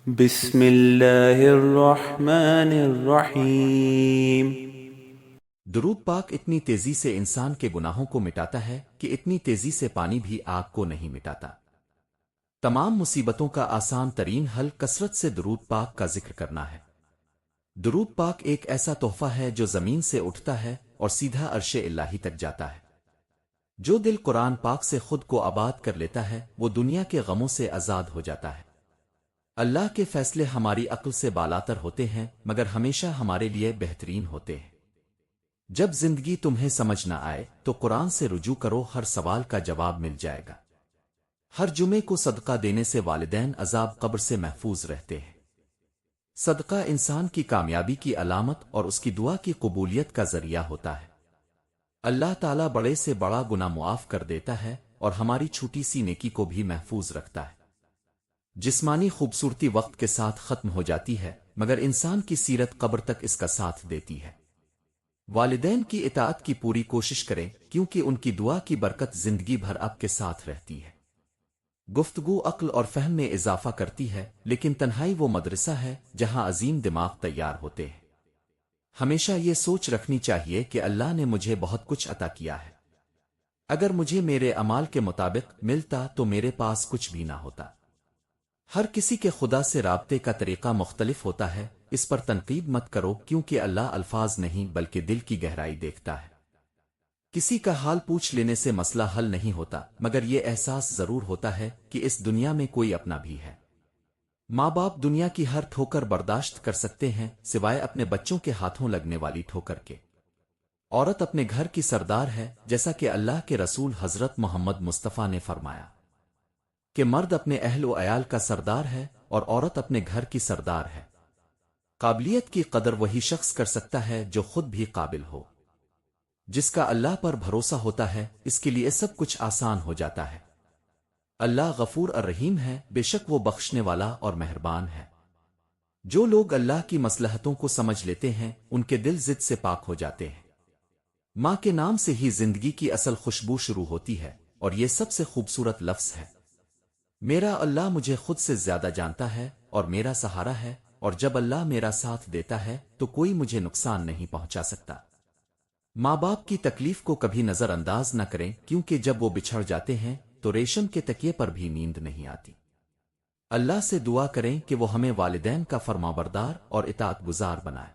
بسم اللہ الرحمن الرحیم۔ درود پاک اتنی تیزی سے انسان کے گناہوں کو مٹاتا ہے کہ اتنی تیزی سے پانی بھی آگ کو نہیں مٹاتا۔ تمام مصیبتوں کا آسان ترین حل کثرت سے درود پاک کا ذکر کرنا ہے۔ درود پاک ایک ایسا تحفہ ہے جو زمین سے اٹھتا ہے اور سیدھا عرش الہی تک جاتا ہے۔ جو دل قرآن پاک سے خود کو آباد کر لیتا ہے وہ دنیا کے غموں سے آزاد ہو جاتا ہے۔ اللہ کے فیصلے ہماری عقل سے بالاتر ہوتے ہیں مگر ہمیشہ ہمارے لیے بہترین ہوتے ہیں۔ جب زندگی تمہیں سمجھ نہ آئے تو قرآن سے رجوع کرو، ہر سوال کا جواب مل جائے گا۔ ہر جمعے کو صدقہ دینے سے والدین عذاب قبر سے محفوظ رہتے ہیں۔ صدقہ انسان کی کامیابی کی علامت اور اس کی دعا کی قبولیت کا ذریعہ ہوتا ہے۔ اللہ تعالیٰ بڑے سے بڑا گناہ معاف کر دیتا ہے اور ہماری چھوٹی سی نیکی کو بھی محفوظ رکھتا ہے۔ جسمانی خوبصورتی وقت کے ساتھ ختم ہو جاتی ہے مگر انسان کی سیرت قبر تک اس کا ساتھ دیتی ہے۔ والدین کی اطاعت کی پوری کوشش کریں کیونکہ ان کی دعا کی برکت زندگی بھر آپ کے ساتھ رہتی ہے۔ گفتگو عقل اور فہم میں اضافہ کرتی ہے لیکن تنہائی وہ مدرسہ ہے جہاں عظیم دماغ تیار ہوتے ہیں۔ ہمیشہ یہ سوچ رکھنی چاہیے کہ اللہ نے مجھے بہت کچھ عطا کیا ہے۔ اگر مجھے میرے اعمال کے مطابق ملتا تو میرے پاس کچھ بھی نہ ہوتا۔ ہر کسی کے خدا سے رابطے کا طریقہ مختلف ہوتا ہے، اس پر تنقید مت کرو کیونکہ اللہ الفاظ نہیں بلکہ دل کی گہرائی دیکھتا ہے۔ کسی کا حال پوچھ لینے سے مسئلہ حل نہیں ہوتا مگر یہ احساس ضرور ہوتا ہے کہ اس دنیا میں کوئی اپنا بھی ہے۔ ماں باپ دنیا کی ہر ٹھوکر برداشت کر سکتے ہیں سوائے اپنے بچوں کے ہاتھوں لگنے والی ٹھوکر کے۔ عورت اپنے گھر کی سردار ہے جیسا کہ اللہ کے رسول حضرت محمد مصطفیٰ نے فرمایا کہ مرد اپنے اہل و عیال کا سردار ہے اور عورت اپنے گھر کی سردار ہے۔ قابلیت کی قدر وہی شخص کر سکتا ہے جو خود بھی قابل ہو۔ جس کا اللہ پر بھروسہ ہوتا ہے اس کے لیے سب کچھ آسان ہو جاتا ہے۔ اللہ غفور الرحیم ہے، بے شک وہ بخشنے والا اور مہربان ہے۔ جو لوگ اللہ کی مصلحتوں کو سمجھ لیتے ہیں ان کے دل ضد سے پاک ہو جاتے ہیں۔ ماں کے نام سے ہی زندگی کی اصل خوشبو شروع ہوتی ہے اور یہ سب سے خوبصورت لفظ ہے۔ میرا اللہ مجھے خود سے زیادہ جانتا ہے اور میرا سہارا ہے، اور جب اللہ میرا ساتھ دیتا ہے تو کوئی مجھے نقصان نہیں پہنچا سکتا۔ ماں باپ کی تکلیف کو کبھی نظر انداز نہ کریں کیونکہ جب وہ بچھڑ جاتے ہیں تو ریشم کے تکیے پر بھی نیند نہیں آتی۔ اللہ سے دعا کریں کہ وہ ہمیں والدین کا فرمانبردار اور اطاعت گزار بنائے۔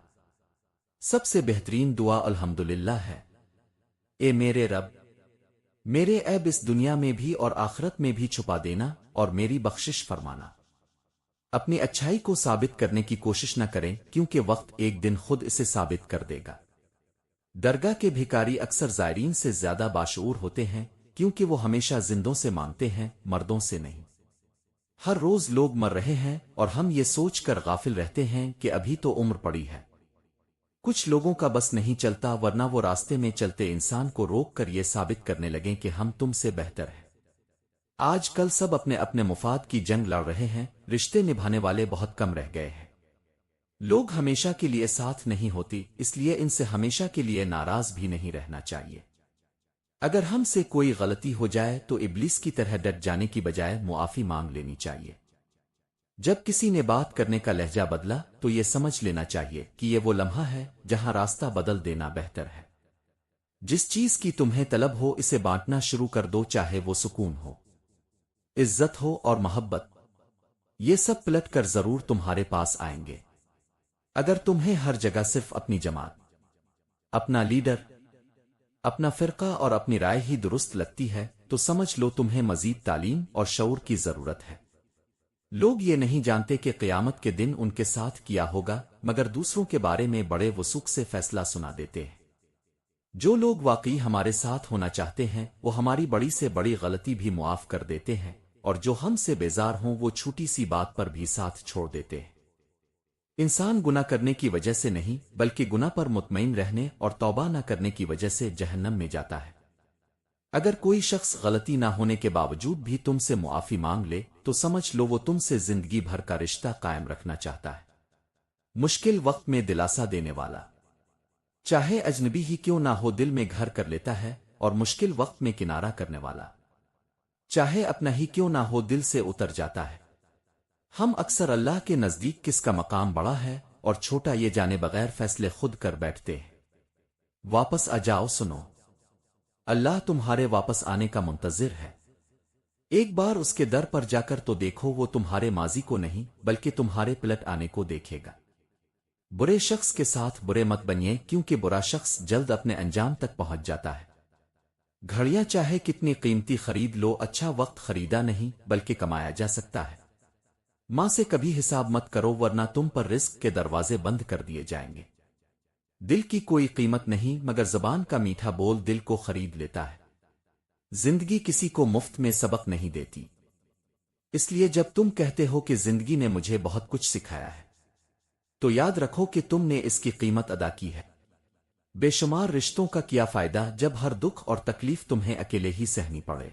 سب سے بہترین دعا الحمدللہ ہے۔ اے میرے رب، میرے عیب اس دنیا میں بھی اور آخرت میں بھی چھپا دینا اور میری بخشش فرمانا۔ اپنی اچھائی کو ثابت کرنے کی کوشش نہ کریں کیونکہ وقت ایک دن خود اسے ثابت کر دے گا۔ درگاہ کے بھیکاری اکثر زائرین سے زیادہ باشعور ہوتے ہیں کیونکہ وہ ہمیشہ زندوں سے مانگتے ہیں، مردوں سے نہیں۔ ہر روز لوگ مر رہے ہیں اور ہم یہ سوچ کر غافل رہتے ہیں کہ ابھی تو عمر پڑی ہے۔ کچھ لوگوں کا بس نہیں چلتا ورنہ وہ راستے میں چلتے انسان کو روک کر یہ ثابت کرنے لگیں کہ ہم تم سے بہتر ہیں۔ آج کل سب اپنے اپنے مفاد کی جنگ لڑ رہے ہیں، رشتے نبھانے والے بہت کم رہ گئے ہیں۔ لوگ ہمیشہ کے لیے ساتھ نہیں ہوتی، اس لیے ان سے ہمیشہ کے لیے ناراض بھی نہیں رہنا چاہیے۔ اگر ہم سے کوئی غلطی ہو جائے تو ابلیس کی طرح ڈٹ جانے کی بجائے معافی مانگ لینی چاہیے۔ جب کسی نے بات کرنے کا لہجہ بدلا تو یہ سمجھ لینا چاہیے کہ یہ وہ لمحہ ہے جہاں راستہ بدل دینا بہتر ہے۔ جس چیز کی تمہیں طلب ہو اسے بانٹنا شروع کر دو، چاہے وہ سکون ہو، عزت ہو اور محبت، یہ سب پلٹ کر ضرور تمہارے پاس آئیں گے۔ اگر تمہیں ہر جگہ صرف اپنی جماعت، اپنا لیڈر، اپنا فرقہ اور اپنی رائے ہی درست لگتی ہے تو سمجھ لو تمہیں مزید تعلیم اور شعور کی ضرورت ہے۔ لوگ یہ نہیں جانتے کہ قیامت کے دن ان کے ساتھ کیا ہوگا مگر دوسروں کے بارے میں بڑے وثوق سے فیصلہ سنا دیتے ہیں۔ جو لوگ واقعی ہمارے ساتھ ہونا چاہتے ہیں وہ ہماری بڑی سے بڑی غلطی بھی معاف کر دیتے ہیں، اور جو ہم سے بیزار ہوں وہ چھوٹی سی بات پر بھی ساتھ چھوڑ دیتے ہیں۔ انسان گناہ کرنے کی وجہ سے نہیں بلکہ گناہ پر مطمئن رہنے اور توبہ نہ کرنے کی وجہ سے جہنم میں جاتا ہے۔ اگر کوئی شخص غلطی نہ ہونے کے باوجود بھی تم سے معافی مانگ لے تو سمجھ لو وہ تم سے زندگی بھر کا رشتہ قائم رکھنا چاہتا ہے۔ مشکل وقت میں دلاسا دینے والا، چاہے اجنبی ہی کیوں نہ ہو، دل میں گھر کر لیتا ہے، اور مشکل وقت میں کنارہ کرنے والا، چاہے اپنا ہی کیوں نہ ہو، دل سے اتر جاتا ہے۔ ہم اکثر اللہ کے نزدیک کس کا مقام بڑا ہے اور چھوٹا یہ جانے بغیر فیصلے خود کر بیٹھتے ہیں۔ واپس آ جاؤ، سنو، اللہ تمہارے واپس آنے کا منتظر ہے۔ ایک بار اس کے در پر جا کر تو دیکھو، وہ تمہارے ماضی کو نہیں بلکہ تمہارے پلٹ آنے کو دیکھے گا۔ برے شخص کے ساتھ برے مت بنیے، کیونکہ برا شخص جلد اپنے انجام تک پہنچ جاتا ہے۔ گھڑیاں چاہے کتنی قیمتی خرید لو، اچھا وقت خریدا نہیں بلکہ کمایا جا سکتا ہے۔ ماں سے کبھی حساب مت کرو، ورنہ تم پر رزق کے دروازے بند کر دیے جائیں گے۔ دل کی کوئی قیمت نہیں، مگر زبان کا میٹھا بول دل کو خرید لیتا ہے۔ زندگی کسی کو مفت میں سبق نہیں دیتی، اس لیے جب تم کہتے ہو کہ زندگی نے مجھے بہت کچھ سکھایا ہے، تو یاد رکھو کہ تم نے اس کی قیمت ادا کی ہے۔ بے شمار رشتوں کا کیا فائدہ جب ہر دکھ اور تکلیف تمہیں اکیلے ہی سہنی پڑے۔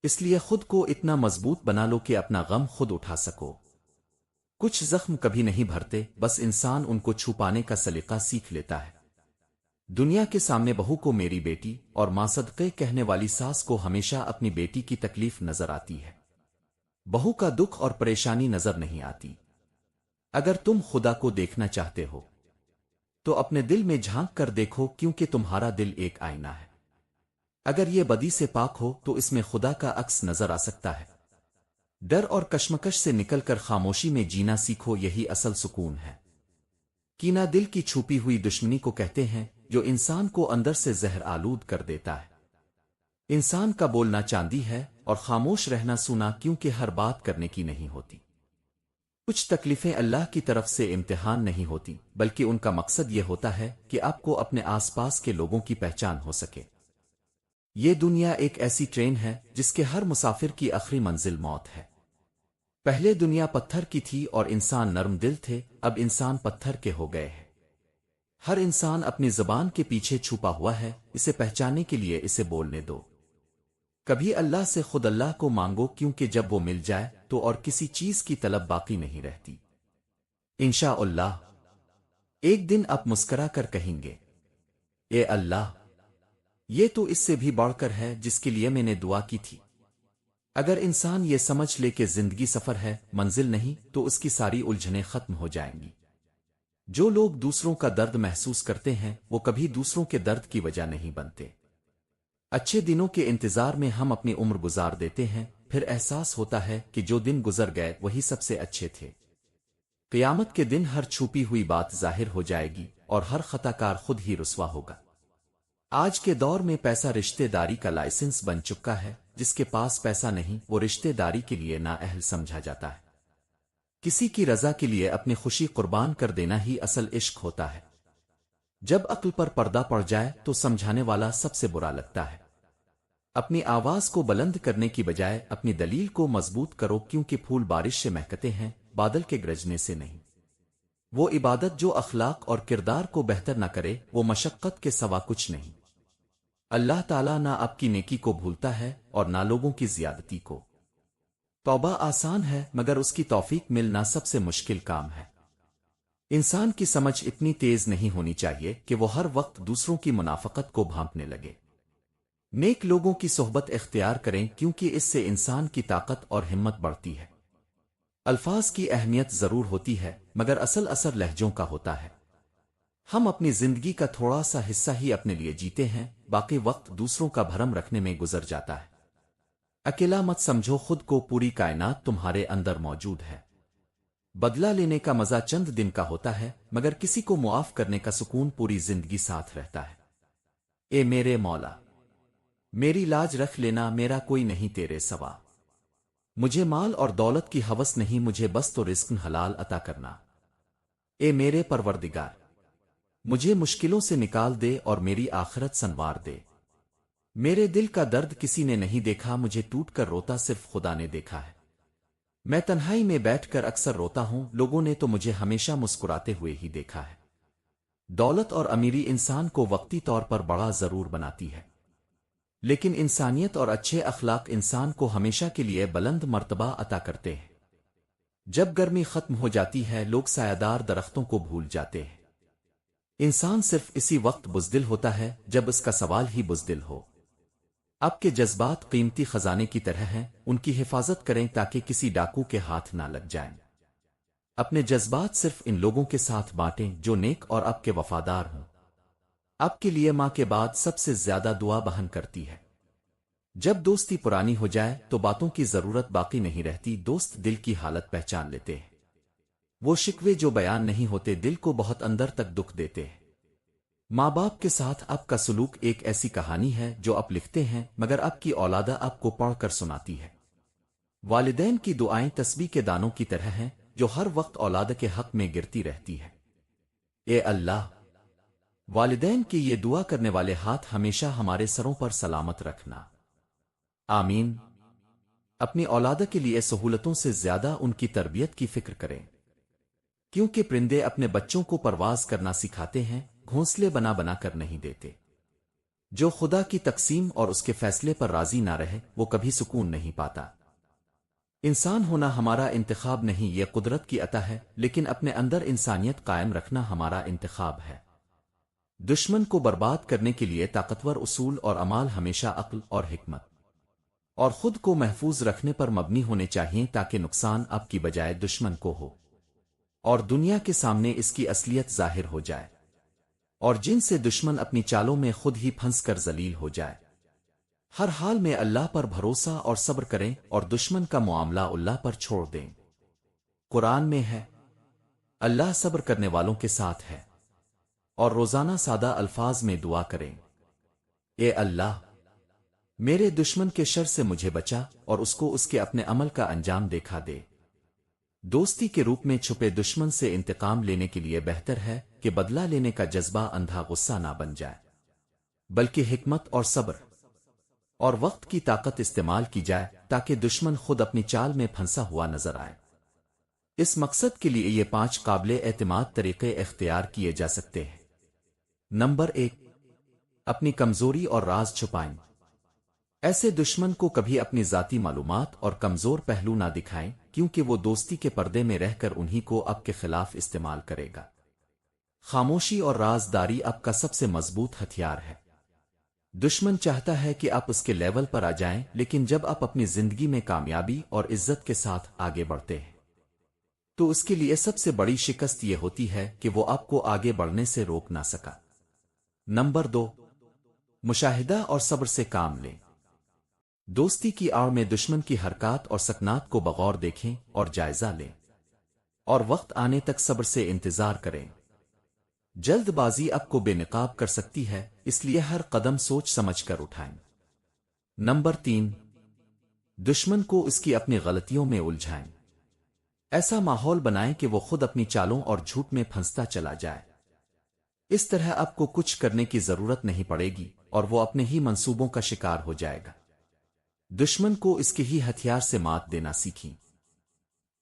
اس لیے خود کو اتنا مضبوط بنا لو کہ اپنا غم خود اٹھا سکو۔ کچھ زخم کبھی نہیں بھرتے، بس انسان ان کو چھپانے کا سلیقہ سیکھ لیتا ہے۔ دنیا کے سامنے بہو کو میری بیٹی اور ماں صدقے کہنے والی ساس کو ہمیشہ اپنی بیٹی کی تکلیف نظر آتی ہے، بہو کا دکھ اور پریشانی نظر نہیں آتی۔ اگر تم خدا کو دیکھنا چاہتے ہو تو اپنے دل میں جھانک کر دیکھو، کیونکہ تمہارا دل ایک آئینہ ہے۔ اگر یہ بدی سے پاک ہو تو اس میں خدا کا عکس نظر آ سکتا ہے۔ ڈر اور کشمکش سے نکل کر خاموشی میں جینا سیکھو، یہی اصل سکون ہے۔ کینہ دل کی چھپی ہوئی دشمنی کو کہتے ہیں، جو انسان کو اندر سے زہر آلود کر دیتا ہے۔ انسان کا بولنا چاندی ہے اور خاموش رہنا سونا، کیونکہ ہر بات کرنے کی نہیں ہوتی۔ کچھ تکلیفیں اللہ کی طرف سے امتحان نہیں ہوتی، بلکہ ان کا مقصد یہ ہوتا ہے کہ آپ کو اپنے آس پاس کے لوگوں کی پہچان ہو سکے۔ یہ دنیا ایک ایسی ٹرین ہے جس کے ہر مسافر کی آخری منزل موت ہے۔ پہلے دنیا پتھر کی تھی اور انسان نرم دل تھے، اب انسان پتھر کے ہو گئے ہیں۔ ہر انسان اپنی زبان کے پیچھے چھپا ہوا ہے، اسے پہچاننے کے لیے اسے بولنے دو۔ کبھی اللہ سے خود اللہ کو مانگو، کیونکہ جب وہ مل جائے تو اور کسی چیز کی طلب باقی نہیں رہتی۔ انشاءاللہ ایک دن آپ مسکرا کر کہیں گے، اے اللہ، یہ تو اس سے بھی بڑھ کر ہے جس کے لیے میں نے دعا کی تھی۔ اگر انسان یہ سمجھ لے کہ زندگی سفر ہے، منزل نہیں، تو اس کی ساری الجھنیں ختم ہو جائیں گی۔ جو لوگ دوسروں کا درد محسوس کرتے ہیں، وہ کبھی دوسروں کے درد کی وجہ نہیں بنتے۔ اچھے دنوں کے انتظار میں ہم اپنی عمر گزار دیتے ہیں، پھر احساس ہوتا ہے کہ جو دن گزر گئے وہی سب سے اچھے تھے۔ قیامت کے دن ہر چھپی ہوئی بات ظاہر ہو جائے گی اور ہر خطا کار خود ہی رسوا ہوگا۔ آج کے دور میں پیسہ رشتہ داری کا لائسنس بن چکا ہے، جس کے پاس پیسہ نہیں وہ رشتہ داری کے لیے نااہل سمجھا جاتا ہے۔ کسی کی رضا کے لیے اپنی خوشی قربان کر دینا ہی اصل عشق ہوتا ہے۔ جب عقل پر پردہ پڑ جائے تو سمجھانے والا سب سے برا لگتا ہے۔ اپنی آواز کو بلند کرنے کی بجائے اپنی دلیل کو مضبوط کرو، کیونکہ پھول بارش سے مہکتے ہیں، بادل کے گرجنے سے نہیں۔ وہ عبادت جو اخلاق اور کردار کو بہتر نہ کرے، وہ مشقت کے سوا کچھ نہیں۔ اللہ تعالیٰ نہ آپ کی نیکی کو بھولتا ہے اور نہ لوگوں کی زیادتی کو۔ توبہ آسان ہے، مگر اس کی توفیق ملنا سب سے مشکل کام ہے۔ انسان کی سمجھ اتنی تیز نہیں ہونی چاہیے کہ وہ ہر وقت دوسروں کی منافقت کو بھانپنے لگے۔ نیک لوگوں کی صحبت اختیار کریں، کیونکہ اس سے انسان کی طاقت اور ہمت بڑھتی ہے۔ الفاظ کی اہمیت ضرور ہوتی ہے، مگر اصل اثر لہجوں کا ہوتا ہے۔ ہم اپنی زندگی کا تھوڑا سا حصہ ہی اپنے لیے جیتے ہیں، باقی وقت دوسروں کا بھرم رکھنے میں گزر جاتا ہے۔ اکیلا مت سمجھو خود کو، پوری کائنات تمہارے اندر موجود ہے۔ بدلہ لینے کا مزہ چند دن کا ہوتا ہے، مگر کسی کو معاف کرنے کا سکون پوری زندگی ساتھ رہتا ہے۔ اے میرے مولا، میری لاج رکھ لینا، میرا کوئی نہیں تیرے سوا۔ مجھے مال اور دولت کی ہوس نہیں، مجھے بس تو رزق حلال عطا کرنا۔ اے میرے پروردگار، مجھے مشکلوں سے نکال دے اور میری آخرت سنوار دے۔ میرے دل کا درد کسی نے نہیں دیکھا، مجھے ٹوٹ کر روتا صرف خدا نے دیکھا ہے۔ میں تنہائی میں بیٹھ کر اکثر روتا ہوں، لوگوں نے تو مجھے ہمیشہ مسکراتے ہوئے ہی دیکھا ہے۔ دولت اور امیری انسان کو وقتی طور پر بڑا ضرور بناتی ہے، لیکن انسانیت اور اچھے اخلاق انسان کو ہمیشہ کے لیے بلند مرتبہ عطا کرتے ہیں۔ جب گرمی ختم ہو جاتی ہے، لوگ سایہ دار درختوں کو بھول جاتے ہیں۔ انسان صرف اسی وقت بزدل ہوتا ہے جب اس کا سوال ہی بزدل ہو۔ آپ کے جذبات قیمتی خزانے کی طرح ہیں، ان کی حفاظت کریں تاکہ کسی ڈاکو کے ہاتھ نہ لگ جائیں۔ اپنے جذبات صرف ان لوگوں کے ساتھ بانٹیں جو نیک اور آپ کے وفادار ہوں۔ آپ کے لیے ماں کے بعد سب سے زیادہ دعا بہن کرتی ہے۔ جب دوستی پرانی ہو جائے تو باتوں کی ضرورت باقی نہیں رہتی، دوست دل کی حالت پہچان لیتے ہیں۔ وہ شکوے جو بیان نہیں ہوتے دل کو بہت اندر تک دکھ دیتے ہیں۔ ماں باپ کے ساتھ آپ کا سلوک ایک ایسی کہانی ہے جو آپ لکھتے ہیں مگر آپ کی اولادہ آپ کو پڑھ کر سناتی ہے۔ والدین کی دعائیں تسبیح کے دانوں کی طرح ہیں جو ہر وقت اولاد کے حق میں گرتی رہتی ہے۔ اے اللہ، والدین کی یہ دعا کرنے والے ہاتھ ہمیشہ ہمارے سروں پر سلامت رکھنا، آمین۔ اپنی اولاد کے لیے سہولتوں سے زیادہ ان کی تربیت کی فکر کریں، کیونکہ پرندے اپنے بچوں کو پرواز کرنا سکھاتے ہیں، گھونسلے بنا بنا کر نہیں دیتے۔ جو خدا کی تقسیم اور اس کے فیصلے پر راضی نہ رہے وہ کبھی سکون نہیں پاتا۔ انسان ہونا ہمارا انتخاب نہیں، یہ قدرت کی عطا ہے، لیکن اپنے اندر انسانیت قائم رکھنا ہمارا انتخاب ہے۔ دشمن کو برباد کرنے کے لیے طاقتور اصول اور اعمال ہمیشہ عقل اور حکمت اور خود کو محفوظ رکھنے پر مبنی ہونے چاہیے تاکہ نقصان آپ کی بجائے دشمن کو ہو اور دنیا کے سامنے اس کی اصلیت ظاہر ہو جائے، اور جن سے دشمن اپنی چالوں میں خود ہی پھنس کر ذلیل ہو جائے۔ ہر حال میں اللہ پر بھروسہ اور صبر کریں اور دشمن کا معاملہ اللہ پر چھوڑ دیں۔ قرآن میں ہے، اللہ صبر کرنے والوں کے ساتھ ہے، اور روزانہ سادہ الفاظ میں دعا کریں، اے اللہ، میرے دشمن کے شر سے مجھے بچا اور اس کو اس کے اپنے عمل کا انجام دیکھا دے۔ دوستی کے روپ میں چھپے دشمن سے انتقام لینے کے لیے بہتر ہے کہ بدلہ لینے کا جذبہ اندھا غصہ نہ بن جائے، بلکہ حکمت اور صبر اور وقت کی طاقت استعمال کی جائے تاکہ دشمن خود اپنی چال میں پھنسا ہوا نظر آئے۔ اس مقصد کے لیے یہ 5 قابل اعتماد طریقے اختیار کیے جا سکتے ہیں۔ نمبر 1، اپنی کمزوری اور راز چھپائیں۔ ایسے دشمن کو کبھی اپنی ذاتی معلومات اور کمزور پہلو نہ دکھائیں، کیونکہ وہ دوستی کے پردے میں رہ کر انہی کو آپ کے خلاف استعمال کرے گا۔ خاموشی اور رازداری آپ کا سب سے مضبوط ہتھیار ہے۔ دشمن چاہتا ہے کہ آپ اس کے لیول پر آ جائیں، لیکن جب آپ اپنی زندگی میں کامیابی اور عزت کے ساتھ آگے بڑھتے ہیں تو اس کے لیے سب سے بڑی شکست یہ ہوتی ہے کہ وہ آپ کو آگے بڑھنے سے روک نہ سکا۔ نمبر 2، مشاہدہ اور صبر سے کام لیں۔ دوستی کی آڑ میں دشمن کی حرکات اور سکنات کو بغور دیکھیں اور جائزہ لیں، اور وقت آنے تک صبر سے انتظار کریں۔ جلد بازی آپ کو بے نقاب کر سکتی ہے، اس لیے ہر قدم سوچ سمجھ کر اٹھائیں۔ نمبر 3، دشمن کو اس کی اپنی غلطیوں میں الجھائیں۔ ایسا ماحول بنائیں کہ وہ خود اپنی چالوں اور جھوٹ میں پھنستا چلا جائے۔ اس طرح آپ کو کچھ کرنے کی ضرورت نہیں پڑے گی اور وہ اپنے ہی منصوبوں کا شکار ہو جائے گا۔ دشمن کو اس کے ہی ہتھیار سے مات دینا سیکھیں۔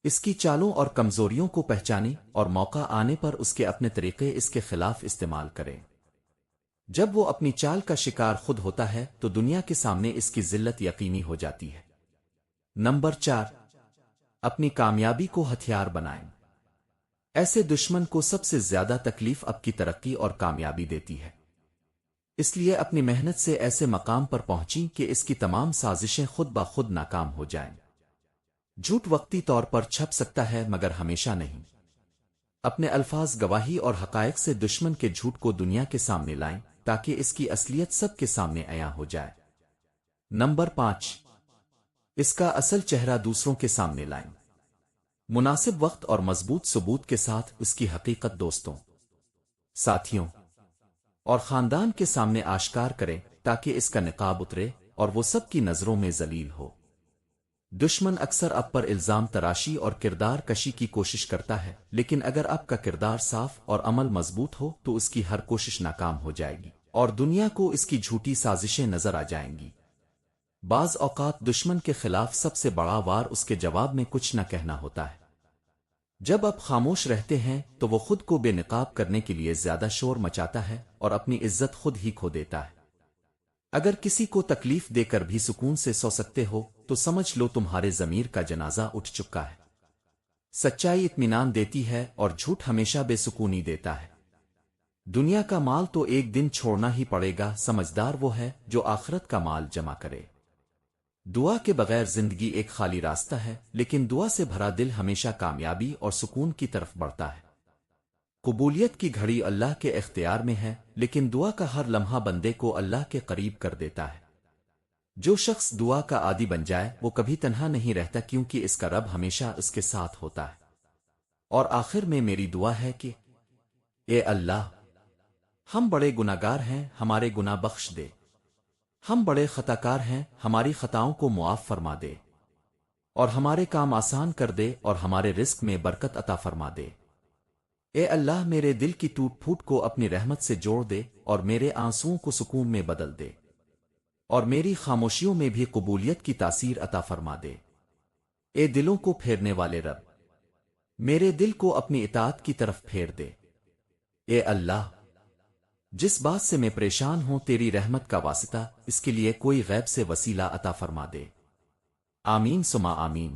اس کی چالوں اور کمزوریوں کو پہچانیں اور موقع آنے پر اس کے اپنے طریقے اس کے خلاف استعمال کریں۔ جب وہ اپنی چال کا شکار خود ہوتا ہے تو دنیا کے سامنے اس کی ذلت یقینی ہو جاتی ہے۔ نمبر 4، اپنی کامیابی کو ہتھیار بنائیں۔ ایسے دشمن کو سب سے زیادہ تکلیف آپ کی ترقی اور کامیابی دیتی ہے، اس لیے اپنی محنت سے ایسے مقام پر پہنچیں کہ اس کی تمام سازشیں خود بخود ناکام ہو جائیں۔ جھوٹ وقتی طور پر چھپ سکتا ہے مگر ہمیشہ نہیں۔ اپنے الفاظ، گواہی اور حقائق سے دشمن کے جھوٹ کو دنیا کے سامنے لائیں تاکہ اس کی اصلیت سب کے سامنے عیاں ہو جائے۔ نمبر 5، اس کا اصل چہرہ دوسروں کے سامنے لائیں۔ مناسب وقت اور مضبوط ثبوت کے ساتھ اس کی حقیقت دوستوں، ساتھیوں اور خاندان کے سامنے آشکار کریں تاکہ اس کا نقاب اترے اور وہ سب کی نظروں میں ذلیل ہو۔ دشمن اکثر آپ پر الزام تراشی اور کردار کشی کی کوشش کرتا ہے، لیکن اگر آپ کا کردار صاف اور عمل مضبوط ہو تو اس کی ہر کوشش ناکام ہو جائے گی اور دنیا کو اس کی جھوٹی سازشیں نظر آ جائیں گی۔ بعض اوقات دشمن کے خلاف سب سے بڑا وار اس کے جواب میں کچھ نہ کہنا ہوتا ہے۔ جب آپ خاموش رہتے ہیں تو وہ خود کو بے نقاب کرنے کے لیے زیادہ شور مچاتا ہے اور اپنی عزت خود ہی کھو دیتا ہے۔ اگر کسی کو تکلیف دے کر بھی سکون سے سو سکتے ہو تو سمجھ لو تمہارے ضمیر کا جنازہ اٹھ چکا ہے۔ سچائی اطمینان دیتی ہے اور جھوٹ ہمیشہ بے سکونی دیتا ہے۔ دنیا کا مال تو ایک دن چھوڑنا ہی پڑے گا، سمجھدار وہ ہے جو آخرت کا مال جمع کرے۔ دعا کے بغیر زندگی ایک خالی راستہ ہے، لیکن دعا سے بھرا دل ہمیشہ کامیابی اور سکون کی طرف بڑھتا ہے۔ قبولیت کی گھڑی اللہ کے اختیار میں ہے، لیکن دعا کا ہر لمحہ بندے کو اللہ کے قریب کر دیتا ہے۔ جو شخص دعا کا عادی بن جائے وہ کبھی تنہا نہیں رہتا، کیونکہ اس کا رب ہمیشہ اس کے ساتھ ہوتا ہے۔ اور آخر میں میری دعا ہے کہ اے اللہ، ہم بڑے گناہگار ہیں، ہمارے گناہ بخش دے۔ ہم بڑے خطاکار ہیں، ہماری خطاؤں کو معاف فرما دے، اور ہمارے کام آسان کر دے، اور ہمارے رزق میں برکت عطا فرما دے۔ اے اللہ، میرے دل کی ٹوٹ پھوٹ کو اپنی رحمت سے جوڑ دے، اور میرے آنسوؤں کو سکون میں بدل دے، اور میری خاموشیوں میں بھی قبولیت کی تاثیر عطا فرما دے۔ اے دلوں کو پھیرنے والے رب، میرے دل کو اپنی اطاعت کی طرف پھیر دے۔ اے اللہ، جس بات سے میں پریشان ہوں، تیری رحمت کا واسطہ اس کے لیے کوئی غیب سے وسیلہ عطا فرما دے۔ آمین ثم آمین۔